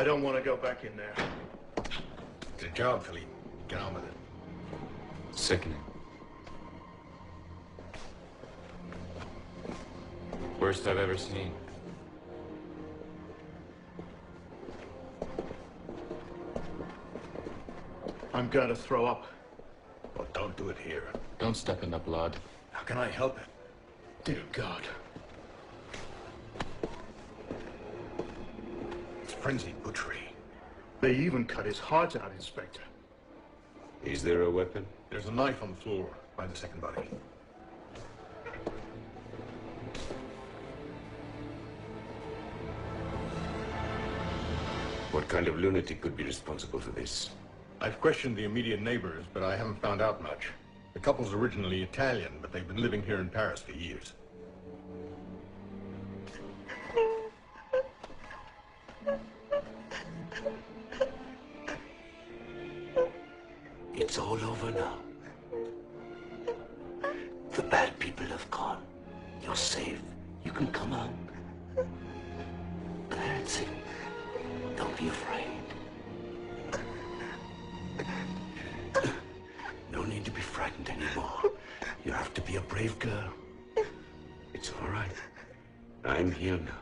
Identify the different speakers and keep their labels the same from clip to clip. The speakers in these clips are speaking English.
Speaker 1: I don't want to go back in there.
Speaker 2: Good job, Philippe. Get on with it.
Speaker 3: Sickening. Worst I've ever seen.
Speaker 1: I'm gonna throw up.
Speaker 2: Well, don't do it here.
Speaker 3: Don't step in the blood.
Speaker 2: How can I help it?
Speaker 1: Dear God.
Speaker 2: It's frenzied butchery.
Speaker 1: They even cut his heart out, Inspector.
Speaker 3: Is there a weapon?
Speaker 2: There's a knife on the floor by the second body.
Speaker 3: What kind of lunatic could be responsible for this?
Speaker 2: I've questioned the immediate neighbors, but I haven't found out much. The couple's originally Italian, but they've been living here in Paris for years.
Speaker 4: It's all over now. The bad people have gone. You're safe. You can come out. That's it. Don't be afraid. No need to be frightened anymore. You have to be a brave girl. It's all right. I'm here now.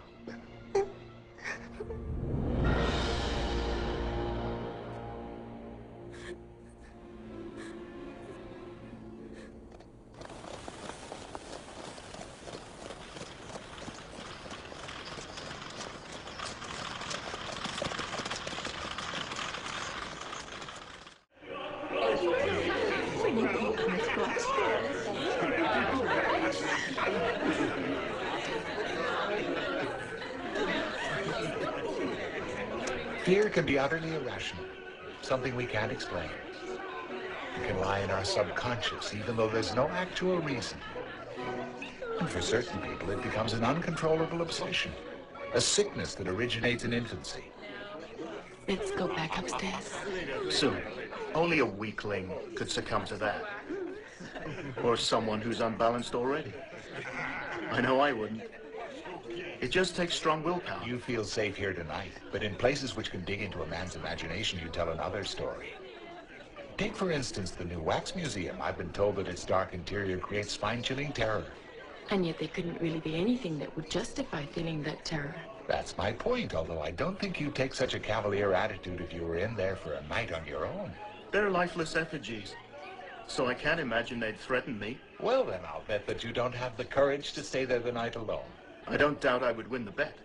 Speaker 5: Fear can be utterly irrational, something we can't explain. It can lie in our subconscious, even though there's no actual reason. And for certain people, it becomes an uncontrollable obsession, a sickness that originates in infancy.
Speaker 6: Let's go back upstairs.
Speaker 1: Soon. Only a weakling could succumb to that. Or someone who's unbalanced already. I know I wouldn't. It just takes strong willpower.
Speaker 5: You feel safe here tonight, but in places which can dig into a man's imagination, you tell another story. Take, for instance, the new wax museum. I've been told that its dark interior creates spine-chilling terror.
Speaker 6: And yet there couldn't really be anything that would justify feeling that terror.
Speaker 5: That's my point, although I don't think you'd take such a cavalier attitude if you were in there for a night on your own.
Speaker 1: They're lifeless effigies, so I can't imagine they'd threaten me.
Speaker 5: Well, then I'll bet that you don't have the courage to stay there the night alone.
Speaker 1: I don't doubt I would win the bet.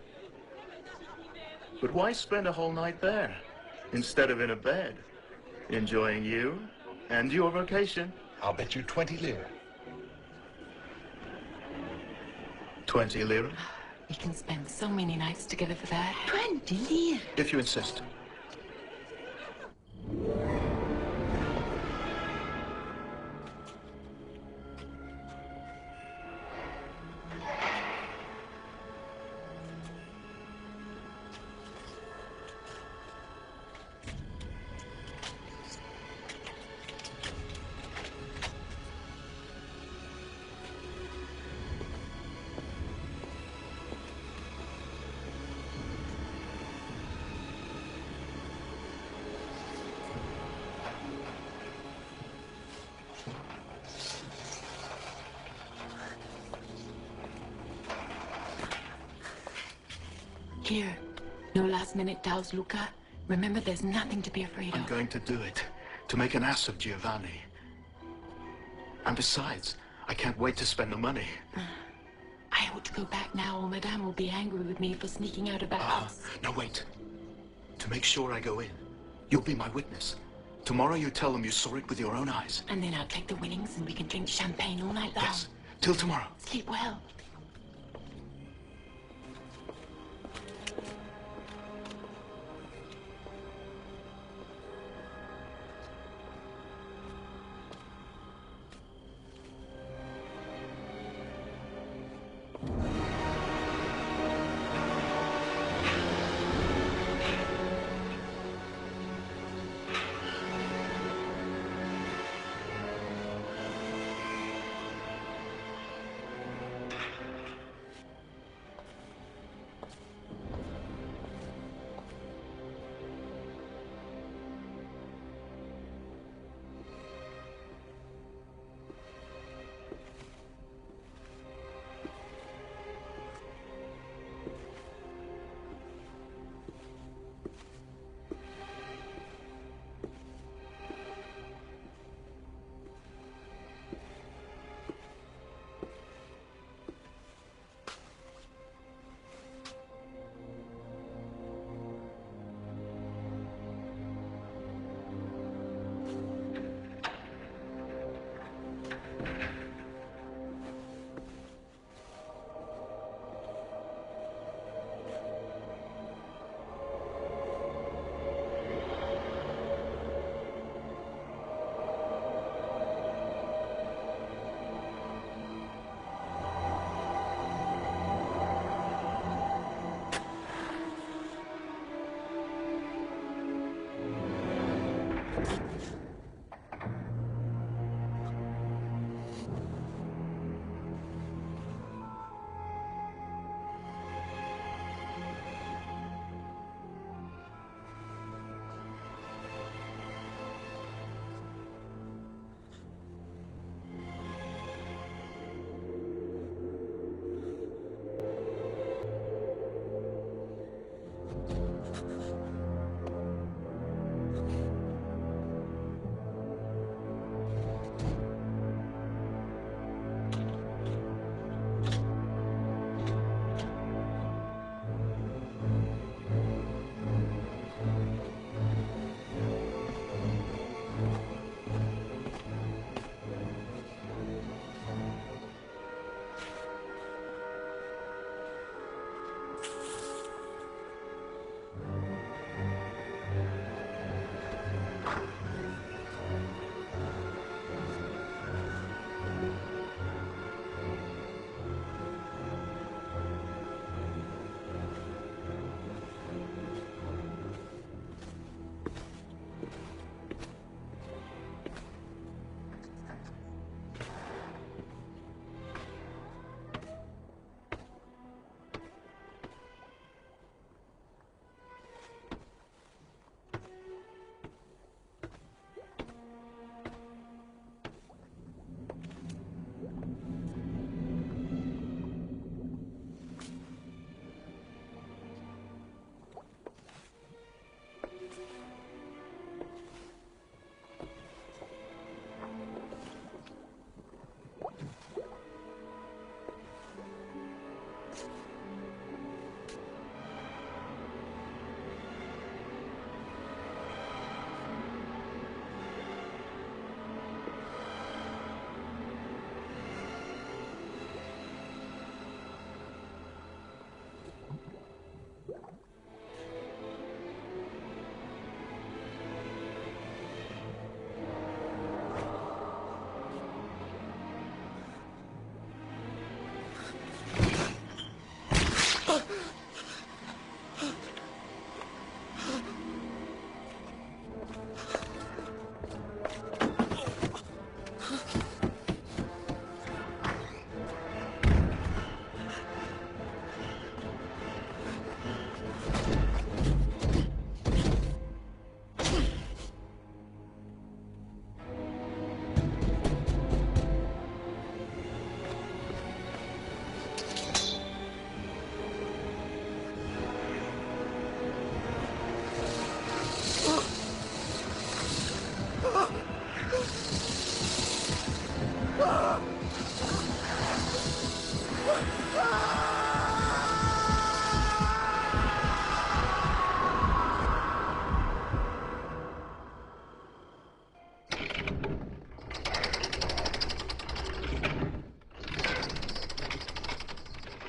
Speaker 1: But why spend a whole night there, instead of in a bed, enjoying you and your vacation?
Speaker 5: I'll bet you 20 lire.
Speaker 1: 20 lire?
Speaker 6: We can spend so many nights together for that. 20 lire?
Speaker 1: If you insist.
Speaker 6: Here, no last-minute doubts, Luca. Remember, there's nothing to be afraid of.
Speaker 1: I'm going to do it, to make an ass of Giovanni. And besides, I can't wait to spend the money.
Speaker 6: I ought to go back now, or Madame will be angry with me for sneaking out of the house.
Speaker 1: No, wait. To make sure I go in, you'll be my witness. Tomorrow you tell them you saw it with your own eyes.
Speaker 6: And then I'll take the winnings and we can drink champagne all night long.
Speaker 1: Yes, till tomorrow.
Speaker 6: Sleep well.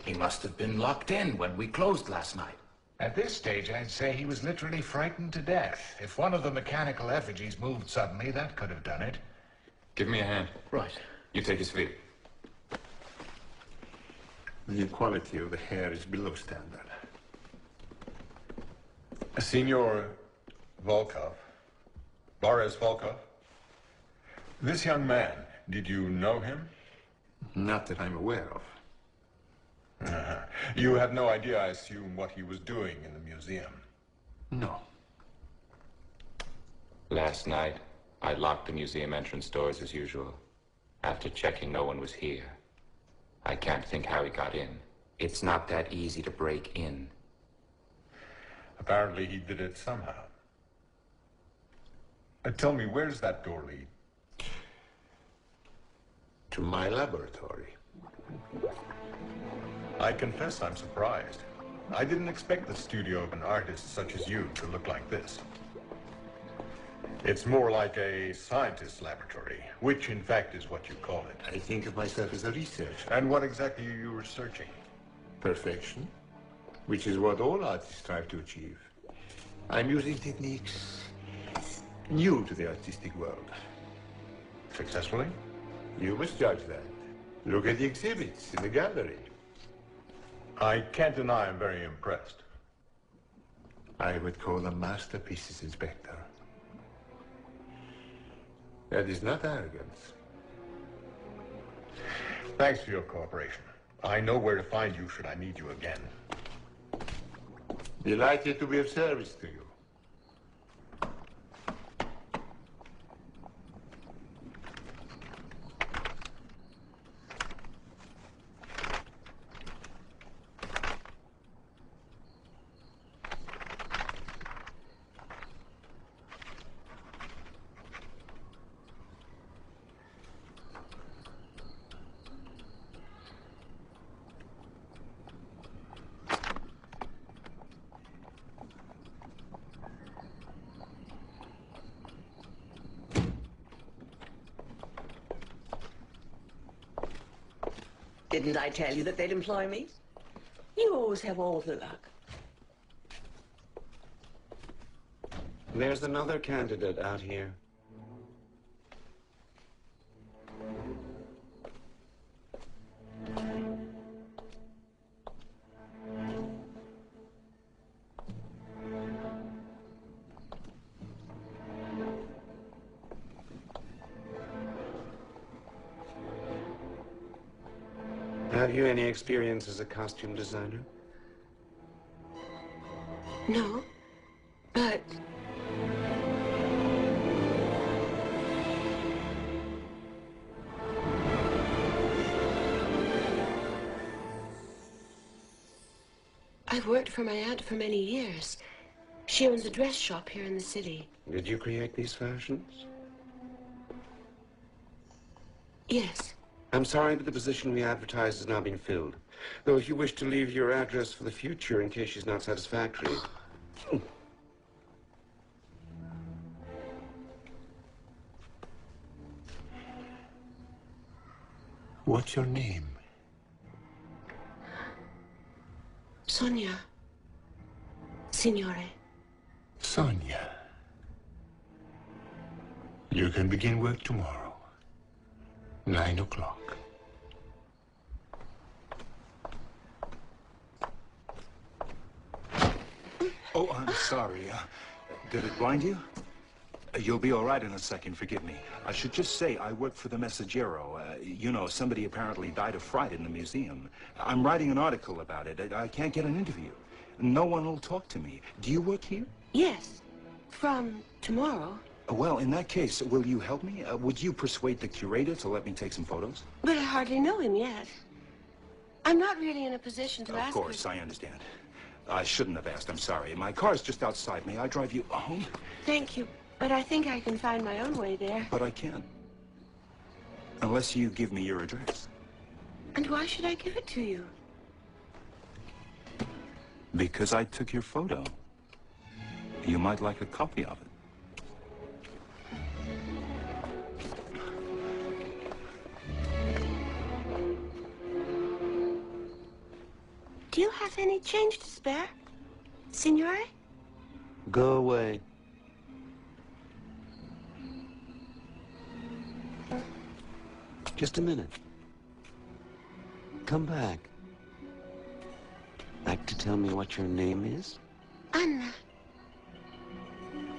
Speaker 5: He must have been locked in when we closed last night. At this stage, I'd say he was literally frightened to death. If one of the mechanical effigies moved suddenly, that could have done it.
Speaker 3: Give me a hand.
Speaker 1: Right.
Speaker 3: You take his feet.
Speaker 2: The quality of the hair is below standard. Signor Volkov, Boris Volkov, this young man, did you know him?
Speaker 7: Not that I'm aware of.
Speaker 2: You had no idea, I assume, what he was doing in the museum?
Speaker 7: No.
Speaker 3: Last night, I locked the museum entrance doors as usual. After checking no one was here. I can't think how he got in. It's not that easy to break in.
Speaker 2: Apparently he did it somehow. Tell me, where's that door lead?
Speaker 7: To my laboratory.
Speaker 2: I confess I'm surprised. I didn't expect the studio of an artist such as you to look like this. It's more like a scientist's laboratory, which in fact is what you call it.
Speaker 7: I think of myself as a researcher.
Speaker 2: And what exactly are you researching?
Speaker 7: Perfection, which is what all artists strive to achieve. I'm using techniques new to the artistic world.
Speaker 2: Successfully?
Speaker 7: You must judge that. Look at the exhibits in the gallery.
Speaker 2: I can't deny I'm very impressed.
Speaker 7: I would call them masterpieces, Inspector. That is not arrogance.
Speaker 2: Thanks for your cooperation. I know where to find you should I need you again.
Speaker 7: Delighted to be of service to you.
Speaker 8: Didn't I tell you that they'd employ me? You always have all the luck.
Speaker 4: There's another candidate out here. Have you any experience as a costume designer?
Speaker 6: No, but... I've worked for my aunt for many years. She owns a dress shop here in the city.
Speaker 4: Did you create these fashions?
Speaker 6: Yes.
Speaker 4: I'm sorry, but the position we advertised has now been filled. Though if you wish to leave your address for the future in case she's not satisfactory.
Speaker 7: What's your name?
Speaker 6: Sonia. Signore.
Speaker 7: Sonia. You can begin work tomorrow. 9 o'clock.
Speaker 9: Oh, I'm sorry. Did it blind you? You'll be all right in a second, forgive me. I should just say I work for the Messaggero. You know, somebody apparently died of fright in the museum. I'm writing an article about it. I can't get an interview. No one will talk to me. Do you work here?
Speaker 6: Yes. From tomorrow.
Speaker 9: Well, in that case, will you help me? Would you persuade the curator to let me take some photos?
Speaker 6: But I hardly know him yet. I'm not really in a position to ask
Speaker 9: Of course, I understand. I shouldn't have asked, I'm sorry. My car's just outside. May I drive you home?
Speaker 6: Thank you, but I think I can find my own way there.
Speaker 9: But I can't. Unless you give me your address.
Speaker 6: And why should I give it to you?
Speaker 9: Because I took your photo. You might like a copy of it.
Speaker 6: Do you have any change to spare, Signore?
Speaker 4: Go away. Just a minute. Come back. Like to tell me what your name is?
Speaker 6: Anna.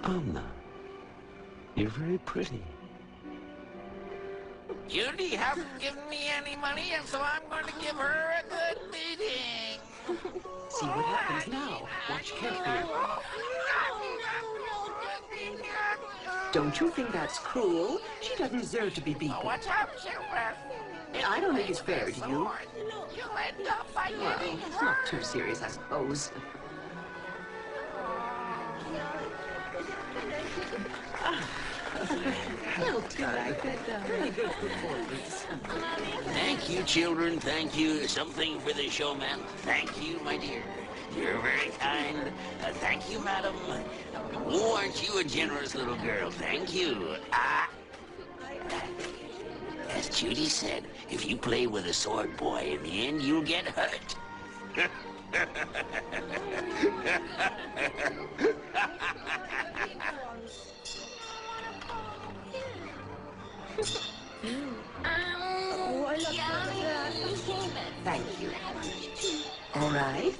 Speaker 4: Anna. You're very pretty.
Speaker 10: Judy hasn't given me any money, and so I'm going to give her a good beating.
Speaker 8: See what happens now. Watch carefully. Don't you think that's cruel? She doesn't deserve to be beaten.
Speaker 10: What's up, Silver?
Speaker 8: I don't think it's fair to you.
Speaker 10: You'll end up by
Speaker 8: Well,
Speaker 10: getting
Speaker 8: it's not too serious, I suppose. Well done. Very good performance.
Speaker 10: Thank you, children. Thank you. Something for the showman. Thank you, my dear. You're very kind. Thank you, madam. Oh, aren't you a generous little girl? Thank you. As Judy said, if you play with a sword boy, in the end, you'll get hurt.
Speaker 8: Thank you. All right.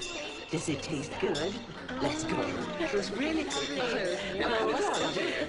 Speaker 8: Does it taste good? Let's go. It was really good. Now, come on, dear.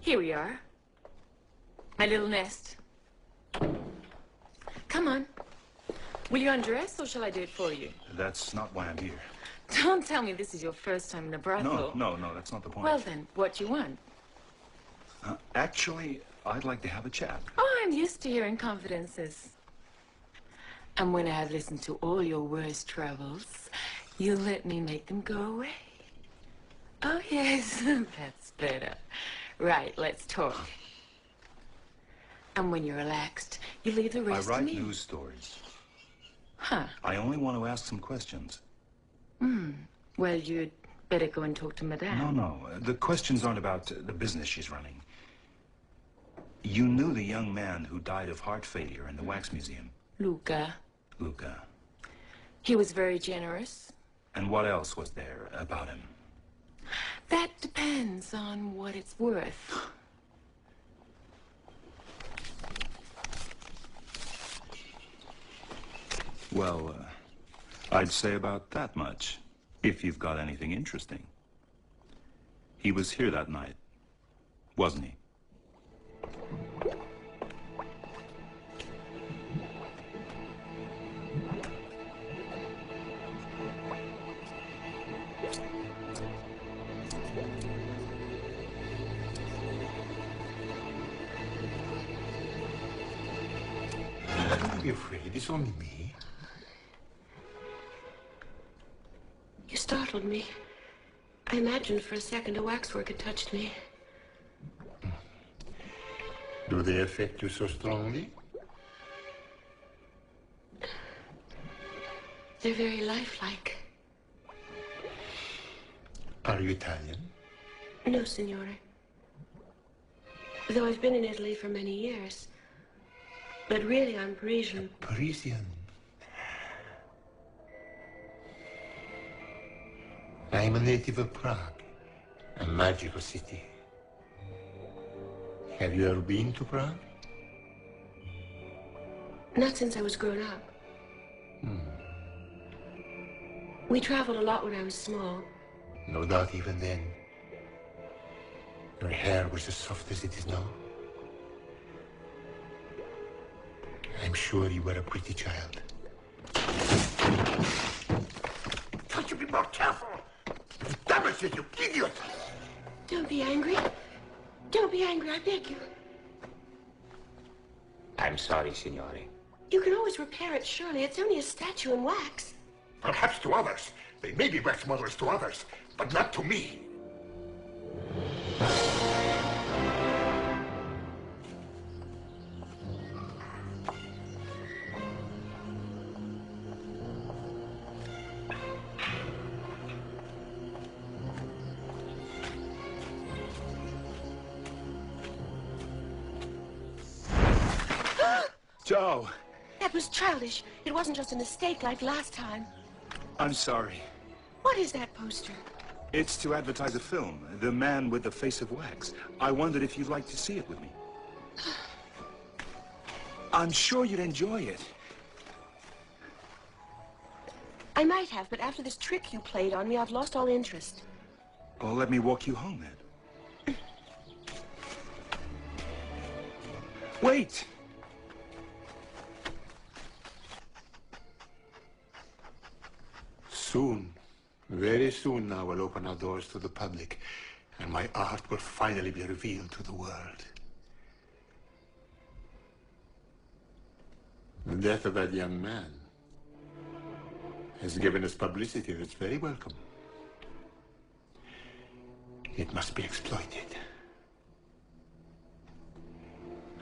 Speaker 11: Here we are. My little nest. Come on. Will you undress, or shall I do it for you?
Speaker 9: That's not why I'm here.
Speaker 11: Don't tell me this is your first time in a brothel.
Speaker 9: No, that's not the point.
Speaker 11: Well then, what you want?
Speaker 9: Actually, I'd like to have a chat.
Speaker 11: Oh, I'm used to hearing confidences. And when I have listened to all your worst troubles, you let me make them go away. Oh, yes, that's better. Right, let's talk. And when you're relaxed, you leave the rest
Speaker 9: I
Speaker 11: to
Speaker 9: write
Speaker 11: me.
Speaker 9: news stories.
Speaker 11: Huh.
Speaker 9: I only want to ask some questions.
Speaker 11: Well, you'd better go and talk to Madame.
Speaker 9: No. The questions aren't about the business she's running. You knew the young man who died of heart failure in the wax museum.
Speaker 11: Luca. He was very generous.
Speaker 9: And what else was there about him?
Speaker 11: That depends on what it's worth.
Speaker 9: Well, I'd say about that much, if you've got anything interesting. He was here that night, wasn't he?
Speaker 7: Don't be afraid. It's only me.
Speaker 6: You startled me. I imagined for a second a waxwork had touched me.
Speaker 7: Do they affect you so strongly?
Speaker 6: They're very lifelike.
Speaker 7: Are you Italian?
Speaker 6: No, Signore. Though I've been in Italy for many years. But really, I'm Parisian.
Speaker 7: Parisian. I'm a native of Prague, a magical city. Have you ever been to Prague?
Speaker 6: Not since I was grown up. We traveled a lot when I was small.
Speaker 7: No doubt even then, your hair was as soft as it is now. I'm sure you were a pretty child. Can't you be more careful? Damn it, you idiot!
Speaker 6: Don't be angry. Don't be angry, I beg you.
Speaker 3: I'm sorry, Signore.
Speaker 6: You can always repair it, surely. It's only a statue in wax.
Speaker 7: Perhaps to others. They may be wax models to others, but not to me.
Speaker 9: Joe!
Speaker 6: That was childish. It wasn't just a mistake like last time.
Speaker 9: I'm sorry.
Speaker 6: What is that poster?
Speaker 9: It's to advertise a film, The Man with the Face of Wax. I wondered if you'd like to see it with me. I'm sure you'd enjoy it.
Speaker 6: I might have, but after this trick you played on me, I've lost all interest.
Speaker 9: Well, let me walk you home, then. Wait!
Speaker 7: Soon, very soon now, we'll open our doors to the public, and my art will finally be revealed to the world. The death of that young man has given us publicity that's very welcome. It must be exploited.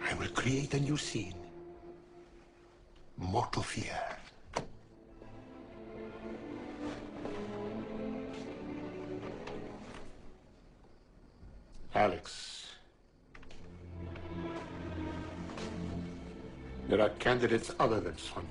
Speaker 7: I will create a new scene. Mortal fear. Alex, there are candidates other than Sonia.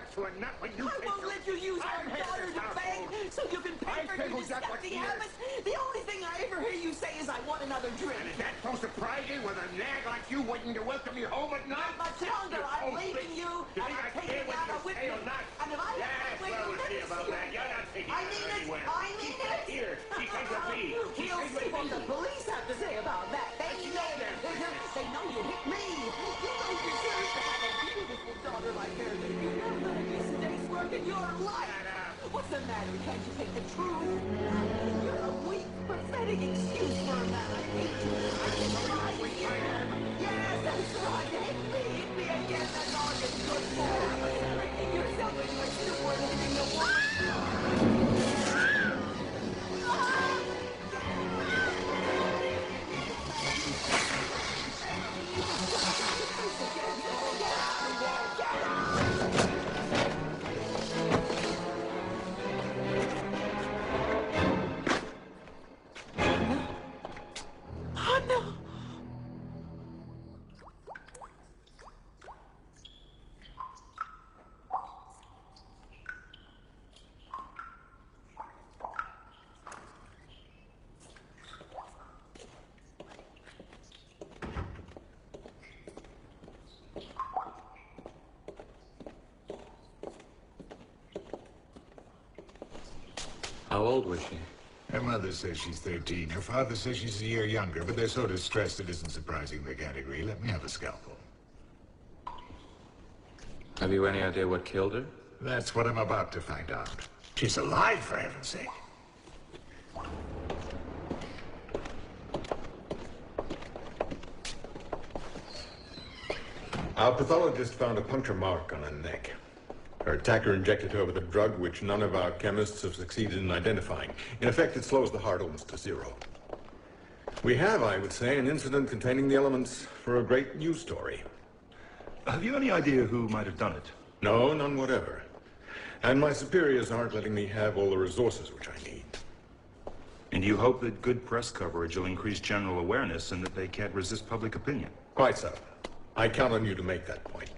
Speaker 7: ask for a nut when you...
Speaker 8: I won't let you use our daughter to beg so you can pay for your disgusting habits. The only thing I ever hear you say is I want another drink.
Speaker 7: And is that so surprising with a nag like you waiting to welcome me home at night?
Speaker 8: Not much longer. I'm leaving you, and I'm taking you out with me. And if I have to wait,
Speaker 7: we'll see about that. You're not taking her anywhere.
Speaker 8: I mean it.
Speaker 7: Here, she came with me.
Speaker 8: We'll see what the police have to say about that. They know you hit me. You know you deserve to have a beautiful daughter like her. You never let a day's work in your life. What's the matter? Can't you take the truth? You're a weak, pathetic excuse for a man like me. Yes, that's right. Hit me again. That's all you're good for. Making yourself into a super living a woman.
Speaker 11: Oh, no.
Speaker 12: How old was she?
Speaker 5: Her mother says she's 13. Her father says she's a year younger, but they're so distressed it isn't surprising they can't agree. Let me have a scalpel.
Speaker 12: Have you any idea what killed her?
Speaker 5: That's what I'm about to find out. She's alive, for heaven's sake.
Speaker 2: Our pathologist found a puncture mark on her neck. Her attacker injected her with a drug which none of our chemists have succeeded in identifying. In effect, it slows the heart almost to zero. We have, I would say, an incident containing the elements for a great news story.
Speaker 9: Have you any idea who might have done it?
Speaker 2: No, none whatever. And my superiors aren't letting me have all the resources which I need.
Speaker 9: And you hope that good press coverage will increase general awareness and that they can't resist public opinion?
Speaker 2: Quite so. I count on you to make that point.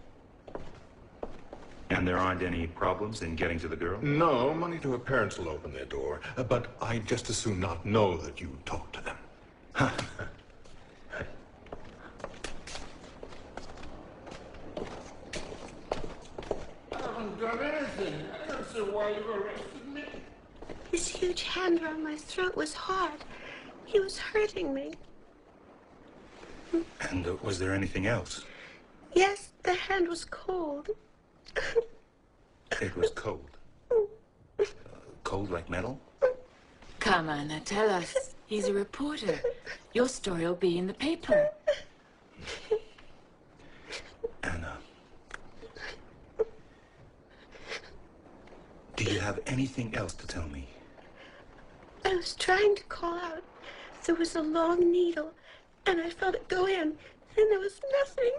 Speaker 9: And there aren't any problems in getting to the girl?
Speaker 2: No, money to her parents will open their door. But I'd just as soon not know that you talked to them.
Speaker 7: I haven't done anything. I don't see why you arrested me.
Speaker 6: His huge hand around my throat was hard. He was hurting me.
Speaker 9: And was there anything else?
Speaker 6: Yes, the hand was cold.
Speaker 9: It was cold. Cold like metal?
Speaker 11: Come on, now tell us. He's a reporter. Your story will be in the paper.
Speaker 9: Anna. Do you have anything else to tell me?
Speaker 6: I was trying to call out. There was a long needle, and I felt it go in, and there was nothing.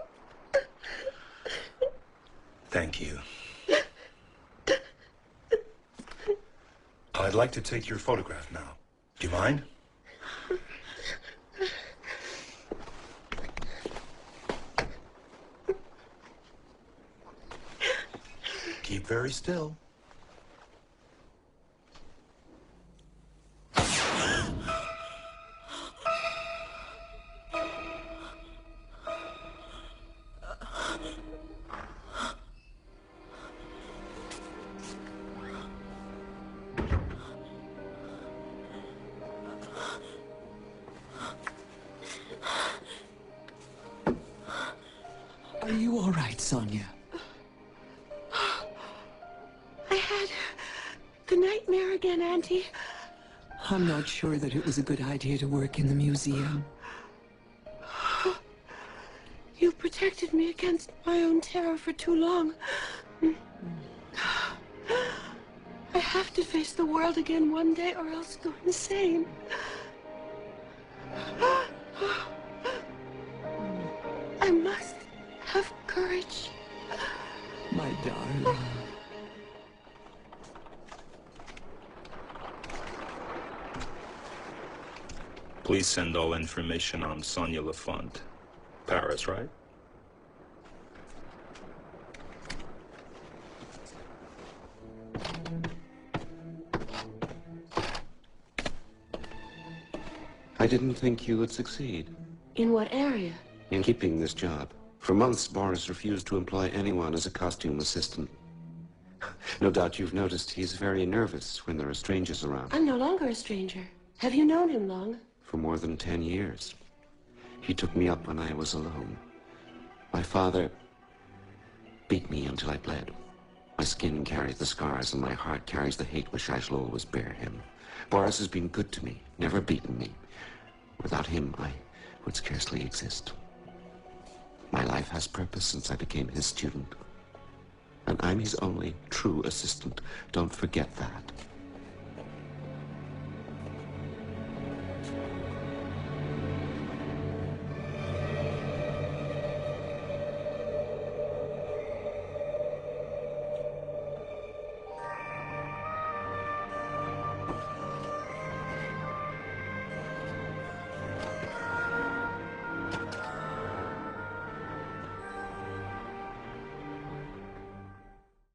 Speaker 9: Thank you. I'd like to take your photograph now. Do you mind? Keep very still.
Speaker 8: Are you all right, Sonia?
Speaker 6: I had the nightmare again, Auntie.
Speaker 8: I'm not sure that it was a good idea to work in the museum.
Speaker 6: You protected me against my own terror for too long. I have to face the world again one day or else go insane. I must have courage.
Speaker 8: My darling.
Speaker 9: Please send all information on Sonia Lafont. Paris, right?
Speaker 4: I didn't think you would succeed.
Speaker 6: In what area?
Speaker 4: In keeping this job. For months, Boris refused to employ anyone as a costume assistant. No doubt you've noticed he's very nervous when there are strangers around.
Speaker 6: I'm no longer a stranger. Have you known him long?
Speaker 4: For more than 10 years. He took me up when I was alone. My father beat me until I bled. My skin carries the scars and my heart carries the hate which I shall always bear him. Boris has been good to me, never beaten me. Without him, I would scarcely exist. My life has purpose since I became his student. And I'm his only true assistant. Don't forget that.